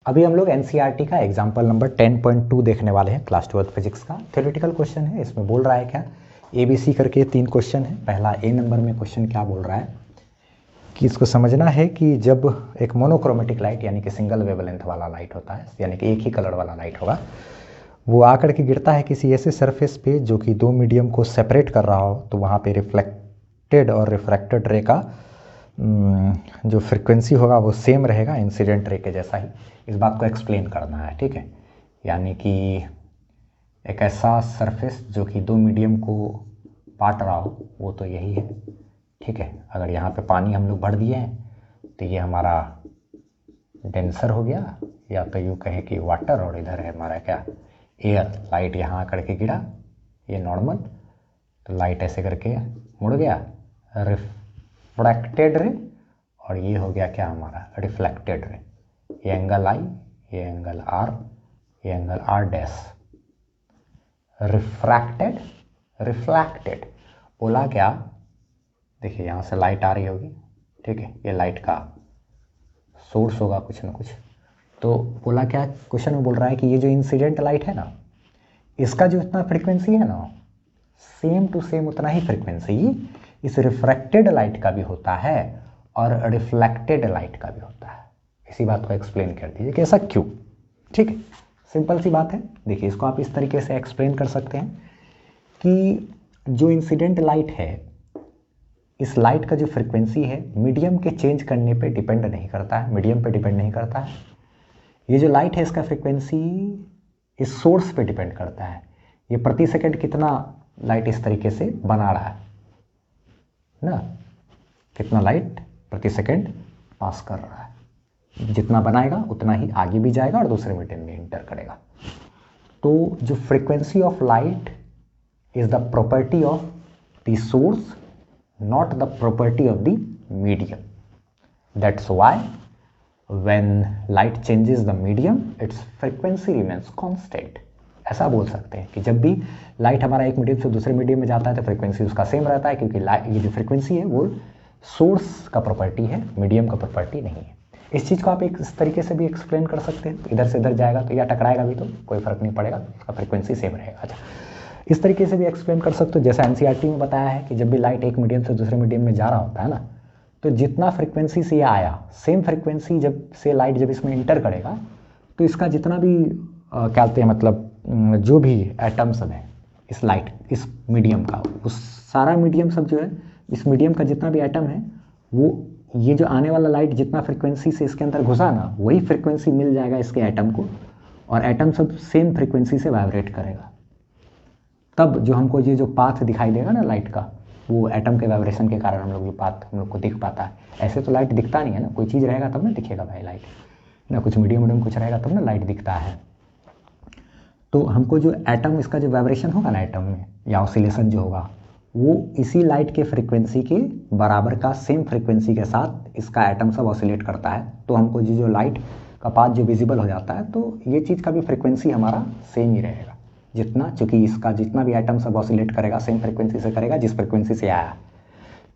अभी हम लोग एनसीईआरटी का एग्जाम्पल नंबर 10.2 देखने वाले हैं, क्लास 12 फिजिक्स का थ्योरेटिकल क्वेश्चन है। इसमें बोल रहा है क्या, ABC करके 3 क्वेश्चन है। पहला A नंबर में क्वेश्चन क्या बोल रहा है कि इसको समझना है कि जब एक मोनोक्रोमेटिक लाइट यानी कि सिंगल वेवलेंथ वाला लाइट होता है, यानी कि एक ही कलर वाला लाइट होगा, वो आकर के गिरता है किसी ऐसे सरफेस पे जो कि दो मीडियम को सेपरेट कर रहा हो, तो वहाँ पे रिफ्लेक्टेड और रिफ्रैक्टेड रे का जो फ्रिक्वेंसी होगा वो सेम रहेगा इंसिडेंट रे के जैसा ही। इस बात को एक्सप्लेन करना है, ठीक है। यानी कि एक ऐसा सरफेस जो कि दो मीडियम को बांट रहा हो, वो तो यही है, ठीक है। अगर यहाँ पे पानी हम लोग भर दिए हैं तो ये हमारा डेंसर हो गया, या तो यूँ कहें कि वाटर, और इधर है हमारा क्या, एयर। लाइट यहाँ आकर के गिरा, ये नॉर्मल, तो लाइट ऐसे करके मुड़ गया, रिफ्रैक्टेड रे, और ये हो गया क्या हमारा रिफ्लेक्टेड रे। ये एंगल आई, ये एंगल आर, ये angle R dash. Refracted, reflected बोला क्या, देखिए यहाँ से लाइट आ रही होगी, ठीक है, ये लाइट का सोर्स होगा कुछ ना कुछ। तो बोला क्या, क्वेश्चन में बोल रहा है कि ये जो इंसिडेंट लाइट है ना, इसका जो इतना फ्रीक्वेंसी है ना, सेम टू सेम उतना ही फ्रीक्वेंसी इस रिफ्रैक्टेड लाइट का भी होता है और रिफ्लेक्टेड लाइट का भी होता है। इसी बात को एक्सप्लेन कर दीजिए कि ऐसा क्यों, ठीक है। सिंपल सी बात है। देखिए इसको आप इस तरीके से एक्सप्लेन कर सकते हैं कि जो इंसिडेंट लाइट है, इस लाइट का जो फ्रीक्वेंसी है मीडियम के चेंज करने पे डिपेंड नहीं करता है, मीडियम पे डिपेंड नहीं करता है। ये जो लाइट है इसका फ्रीक्वेंसी इस सोर्स पे डिपेंड करता है, ये प्रति सेकंड कितना लाइट इस तरीके से बना रहा है ना, कितना लाइट प्रति सेकंड पास कर रहा है। जितना बनाएगा उतना ही आगे भी जाएगा और दूसरे मीडियम में इंटर करेगा। तो जो frequency of light is the property of the source, not the property of the medium. That's why when light changes the medium, its frequency remains constant. ऐसा बोल सकते हैं कि जब भी लाइट हमारा एक मीडियम से दूसरे मीडियम में जाता है तो फ्रीक्वेंसी उसका सेम रहता है, क्योंकि ये जो फ्रीक्वेंसी है वो सोर्स का प्रॉपर्टी है, मीडियम का प्रॉपर्टी नहीं है। इस चीज़ को आप एक इस तरीके से भी एक्सप्लेन कर सकते हैं। इधर से इधर जाएगा तो या टकराएगा भी तो कोई फर्क नहीं पड़ेगा, उसका फ्रीक्वेंसी सेम रहेगा। अच्छा, इस तरीके से भी एक्सप्लेन कर सकते हो, जैसा एनसीईआरटी में बताया है कि जब भी लाइट एक मीडियम से दूसरे मीडियम में जा रहा होता है ना, तो जितना फ्रीक्वेंसी से ये आया, सेम फ्रीक्वेंसी जब से लाइट जब इसमें इंटर करेगा तो इसका जितना भी क्या कहते हैं, मतलब जो भी एटम सब है इस लाइट, इस मीडियम का, उस सारा मीडियम सब जो है, इस मीडियम का जितना भी एटम है, वो ये जो आने वाला लाइट जितना फ्रीक्वेंसी से इसके अंदर घुसा ना, वही फ्रीक्वेंसी मिल जाएगा इसके एटम को, और एटम सब सेम फ्रीक्वेंसी से वाइब्रेट करेगा। तब जो हमको ये जो पाथ दिखाई देगा ना लाइट का, वो एटम के वाइब्रेशन के कारण हम लोग ये पाथ हम लोग को दिख पाता है। ऐसे तो लाइट दिखता नहीं है ना, कोई चीज़ रहेगा तब ना दिखेगा भाई लाइट ना, कुछ मीडियम कुछ रहेगा तब ना लाइट दिखता है। तो हमको जो एटम, इसका जो वाइब्रेशन होगा ना एटम में, या ऑसिलेशन जो होगा, वो इसी लाइट के फ्रीक्वेंसी के बराबर का सेम फ्रीक्वेंसी के साथ इसका एटम सब ऑसिलेट करता है। तो हमको जो लाइट का पाथ जो विजिबल हो जाता है, तो ये चीज़ का भी फ्रीक्वेंसी हमारा सेम ही रहेगा जितना, चूँकि इसका जितना भी एटम सब ऑसिलेट करेगा सेम फ्रीक्वेंसी से करेगा जिस फ्रीक्वेंसी से आया।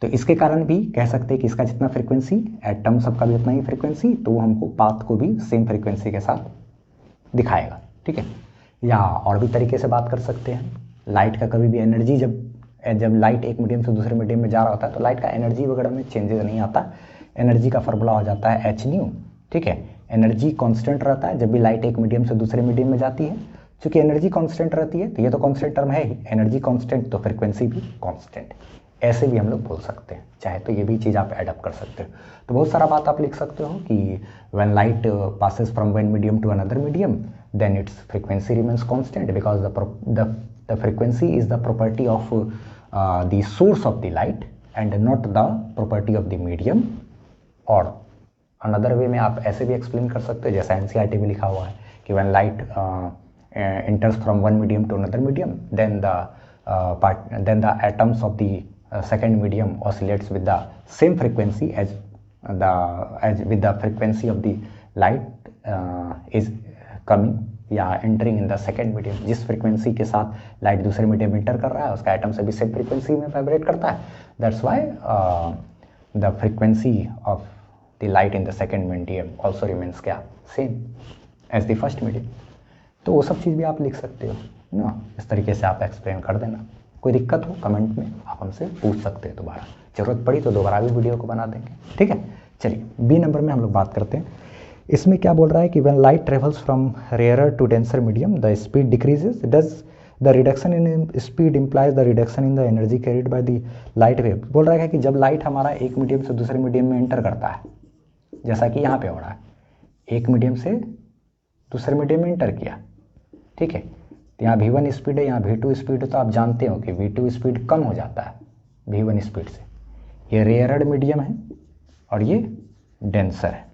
तो इसके कारण भी कह सकते हैं कि इसका जितना फ्रीक्वेंसी, एटम सबका भी उतना ही फ्रीक्वेंसी, तो वो हमको पाथ को भी सेम फ्रीक्वेंसी के साथ दिखाएगा, ठीक है। या और भी तरीके से बात कर सकते हैं, लाइट का कभी भी एनर्जी, जब लाइट एक मीडियम से दूसरे मीडियम में जा रहा होता है तो लाइट का एनर्जी वगैरह में चेंजेस नहीं आता। एनर्जी का फॉर्मूला हो जाता है h/nu, ठीक है। एनर्जी कांस्टेंट रहता है जब भी लाइट एक मीडियम से दूसरे मीडियम में जाती है। चूँकि एनर्जी कांस्टेंट रहती है तो ये तो कांस्टेंट टर्म है ही, एनर्जी कांस्टेंट तो फ्रीक्वेंसी भी कांस्टेंट, ऐसे भी हम लोग बोल सकते हैं। चाहे तो ये भी चीज़ आप एडप्ट कर सकते हो। तो बहुत सारा बात आप लिख सकते हो कि when light passes from one medium to another medium, then its frequency remains constant because the frequency is the property of the source of the light and not the property of the medium. और another way में आप ऐसे भी explain कर सकते हो, जैसा NCERT में लिखा हुआ है कि when light enters from one medium to another medium, then the atoms of the second medium oscillates with the same frequency as with the frequency of the light is coming या entering in the second medium। जिस frequency के साथ light दूसरे medium में inter कर रहा है उसका एटम से भी सेम frequency में वाइब्रेट करता है। That's why the frequency of the light in the second medium also remains क्या, same। As the first medium. तो वो सब चीज़ भी आप लिख सकते हो ना, इस तरीके से आप एक्सप्लेन कर देना। कोई दिक्कत हो कमेंट में आप हमसे पूछ सकते हैं, दोबारा ज़रूरत पड़ी तो दोबारा भी वीडियो को बना देंगे, ठीक है। चलिए बी नंबर में हम लोग बात करते हैं। इसमें क्या बोल रहा है कि when light travels from rarer to denser medium the speed decreases, does the reduction in speed implies the reduction in the energy carried by the light wave. बोल रहा है कि जब लाइट हमारा एक मीडियम से दूसरे मीडियम में एंटर करता है, जैसा कि यहाँ पे हो रहा है, एक मीडियम से दूसरे मीडियम में एंटर किया, ठीक है, तो यहाँ v1 स्पीड है, यहाँ v2 स्पीड है, तो आप जानते हो कि v2 स्पीड कम हो जाता है v1 स्पीड से। ये रेयरड मीडियम है और ये डेंसर है।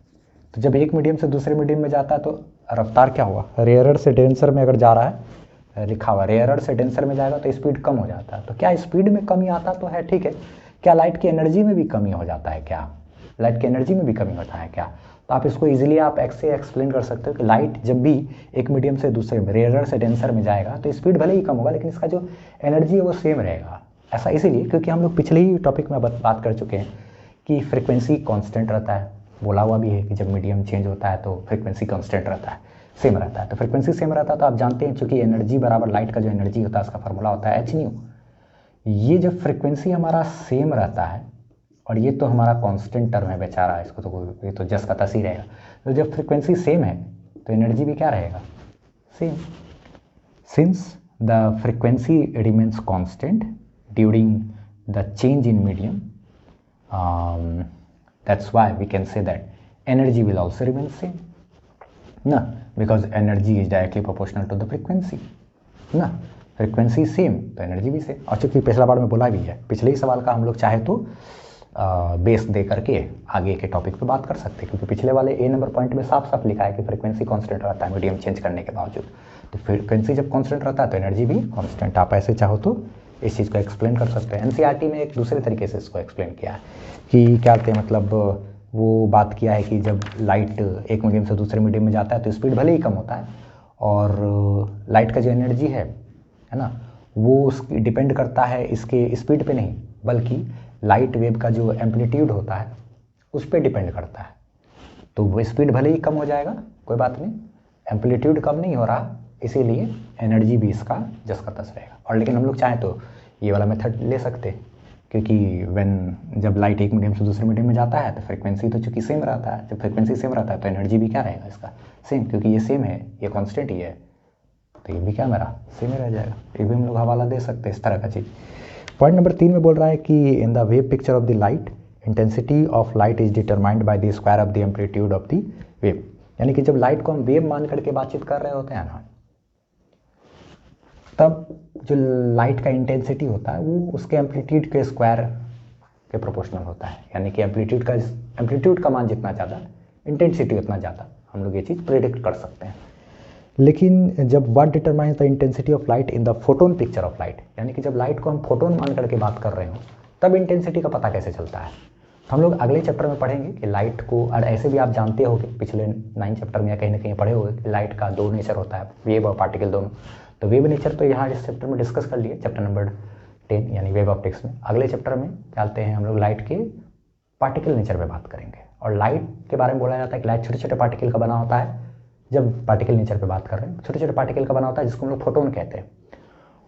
तो जब एक मीडियम से दूसरे मीडियम में जाता है तो रफ्तार क्या हुआ, रेयरड से डेंसर में अगर जा रहा है, लिखा हुआ रेयरड से डेंसर में जाएगा तो स्पीड कम हो जाता है। तो क्या स्पीड में कमी आता तो है, ठीक है। क्या लाइट की एनर्जी में भी कमी हो जाता है, क्या लाइट की एनर्जी में भी कमी होता है क्या? तो आप इसको इजीली आप से एक्सप्लेन कर सकते हो कि लाइट जब भी एक मीडियम से दूसरे में, रेयरर से डेंसर में जाएगा तो स्पीड भले ही कम होगा लेकिन इसका जो एनर्जी है वो सेम रहेगा। ऐसा इसीलिए क्योंकि हम लोग पिछले ही टॉपिक में बात कर चुके हैं कि फ्रिक्वेंसी कांस्टेंट रहता है, बोला हुआ भी है कि जब मीडियम चेंज होता है तो फ्रिक्वेंसी कांस्टेंट रहता है, सेम रहता है। तो फ्रिक्वेंसी सेम रहता है तो आप जानते हैं चूँकि एनर्जी बराबर लाइट का जो एनर्जी होता है उसका फॉर्मूला होता है h/nu। ये जब फ्रिक्वेंसी हमारा सेम रहता है और ये तो हमारा कांस्टेंट टर्म है बेचारा, इसको तो ये तो जस का तस ही रहेगा। तो जब फ्रिक्वेंसी सेम है तो एनर्जी भी क्या रहेगा, same. Since the frequency remains constant during the change in medium, that's why we can say that energy will also remain same ना, because energy is directly proportional to the frequency ना। Frequency same तो energy भी same. और चूँकि पिछला बार में बोला भी है, पिछले ही सवाल का हम लोग चाहे तो बेस दे करके आगे के टॉपिक पे बात कर सकते हैं, क्योंकि पिछले वाले ए नंबर पॉइंट में साफ साफ लिखा है कि फ्रिक्वेंसी कांस्टेंट रहता है मीडियम चेंज करने के बावजूद। तो फ्रिक्वेंसी जब कांस्टेंट रहता है तो एनर्जी भी कांस्टेंट। आप ऐसे चाहो तो इस चीज़ को एक्सप्लेन कर सकते हैं। एनसीईआरटी में एक दूसरे तरीके से इसको एक्सप्लेन किया है कि क्या कहते हैं, मतलब वो बात किया है कि जब लाइट एक मीडियम से दूसरे मीडियम में जाता है तो स्पीड भले ही कम होता है और लाइट का जो एनर्जी है ना, वो उसकी डिपेंड करता है इसके स्पीड पे नहीं, बल्कि लाइट वेव का जो एम्पलीट्यूड होता है उस पर डिपेंड करता है। तो वो स्पीड भले ही कम हो जाएगा, कोई बात नहीं, एम्पलीट्यूड कम नहीं हो रहा, इसीलिए एनर्जी भी इसका जस का तस रहेगा। और लेकिन हम लोग चाहें तो ये वाला मेथड ले सकते हैं, क्योंकि जब लाइट एक मीडियम से दूसरे मीडियम में जाता है तो फ्रिक्वेंसी तो चूँकि सेम रहता है, जब फ्रिक्वेंसी सेम रहता है तो एनर्जी भी क्या रहेगा इसका, सेम, क्योंकि ये सेम है, ये कॉन्स्टेंट ही है, तो ये भी क्या मेरा सेम ही रह जाएगा। ये भी हम लोग हवाला दे सकते हैं इस तरह का चीज़। पॉइंट नंबर 3 में बोल रहा है कि in the wave picture of the light intensity of light is determined by the square of the amplitude of the wave. यानी कि जब लाइट को हम वेव मान करके बातचीत कर रहे होते हैं ना, तब जो लाइट का इंटेंसिटी होता है वो उसके एम्पलीट्यूड के स्क्वायर के प्रोपोर्शनल होता है। यानी कि एम्पलीट्यूड का मान जितना ज़्यादा, इंटेंसिटी उतना ज़्यादा, हम लोग ये चीज़ प्रेडिक्ट कर सकते हैं। लेकिन जब what determines the intensity of light in the photon picture of light, यानी कि जब लाइट को हम फोटोन मान करके बात कर रहे हो तब इंटेंसिटी का पता कैसे चलता है, तो हम लोग अगले चैप्टर में पढ़ेंगे कि लाइट को, और ऐसे भी आप जानते हो कि पिछले 9 चैप्टर में या कहीं ना कहीं पढ़े होंगे कि लाइट का 2 नेचर होता है, वेव और पार्टिकल दोनों। तो वेव नेचर तो यहाँ इस चैप्टर में डिस्कस कर लिए, चैप्टर नंबर 10 यानी वेव ऑप्टिक्स में। अगले चैप्टर में चलते हैं हम लोग लाइट के पार्टिकल नेचर पे बात करेंगे। और लाइट के बारे में बोला जाता है कि लाइट छोटे छोटे पार्टिकल का बना होता है। जब पार्टिकल नेचर पे बात कर रहे हैं, छोटे छोटे पार्टिकल का बना होता है जिसको हम लोग फोटोन कहते हैं।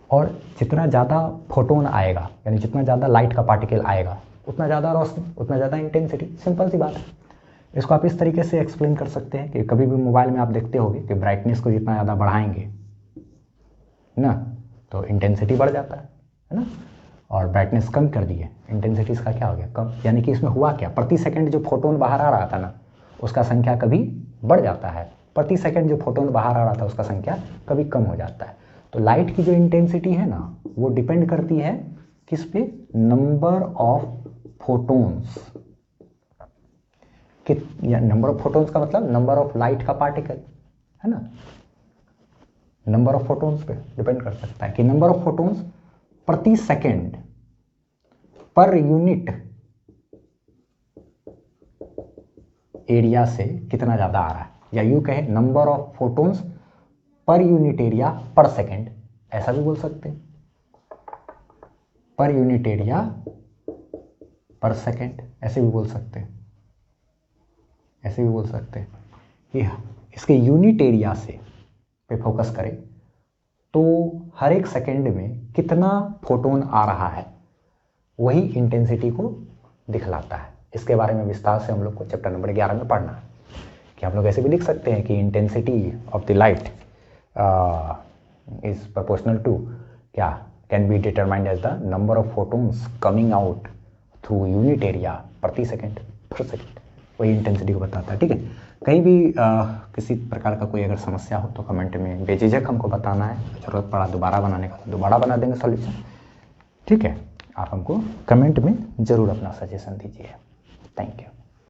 और जितना ज़्यादा फोटोन आएगा, यानी जितना ज़्यादा लाइट का पार्टिकल आएगा, उतना ज़्यादा रोशनी, उतना ज़्यादा इंटेंसिटी। सिंपल सी बात है। इसको आप इस तरीके से एक्सप्लेन कर सकते हैं कि कभी भी मोबाइल में आप देखते होंगे कि ब्राइटनेस को जितना ज़्यादा बढ़ाएंगे ना तो इंटेंसिटी बढ़ जाता है ना, और ब्राइटनेस कम कर दिए, इंटेंसिटी इसका क्या हो गया, कम। यानी कि इसमें हुआ क्या, प्रति सेकंड जो फोटोन बाहर आ रहा था ना उसका संख्या कभी बढ़ जाता है, प्रति सेकंड जो फोटोन बाहर आ रहा था उसका संख्या कभी कम हो जाता है। तो लाइट की जो इंटेंसिटी है ना वो डिपेंड करती है किस पे, number of photons. Number of photons का मतलब नंबर ऑफ लाइट का पार्टिकल है ना, नंबर ऑफ फोटोन्स पे डिपेंड कर सकता है कि नंबर ऑफ फोटोन्स प्रति सेकंड पर यूनिट एरिया से कितना ज़्यादा आ रहा है, या यूँ कहें number of photons per unit area पर सेकंड, ऐसा भी बोल सकते हैं, पर यूनिट एरिया पर सेकंड, ऐसे भी बोल सकते हैं, ऐसे भी बोल सकते हैं कि इसके यूनिट एरिया से पे फोकस करें तो हर एक सेकेंड में कितना फोटोन आ रहा है वही इंटेंसिटी को दिखलाता है। इसके बारे में विस्तार से हम लोग को चैप्टर नंबर 11 में पढ़ना है कि हम लोग ऐसे भी लिख सकते हैं कि intensity of the light is proportional to क्या can be determined as the number of photons coming out through unit area प्रति सेकेंड पर सेकेंड, वही इंटेंसिटी को बताता है। ठीक है, कहीं भी किसी प्रकार का कोई अगर समस्या हो तो कमेंट में बेझिझक हमको बताना है, जरूरत पड़ा दोबारा बनाने का तो दोबारा बना देंगे सॉल्यूशन। ठीक है, आप हमको कमेंट में ज़रूर अपना सजेशन दीजिए। Thank you.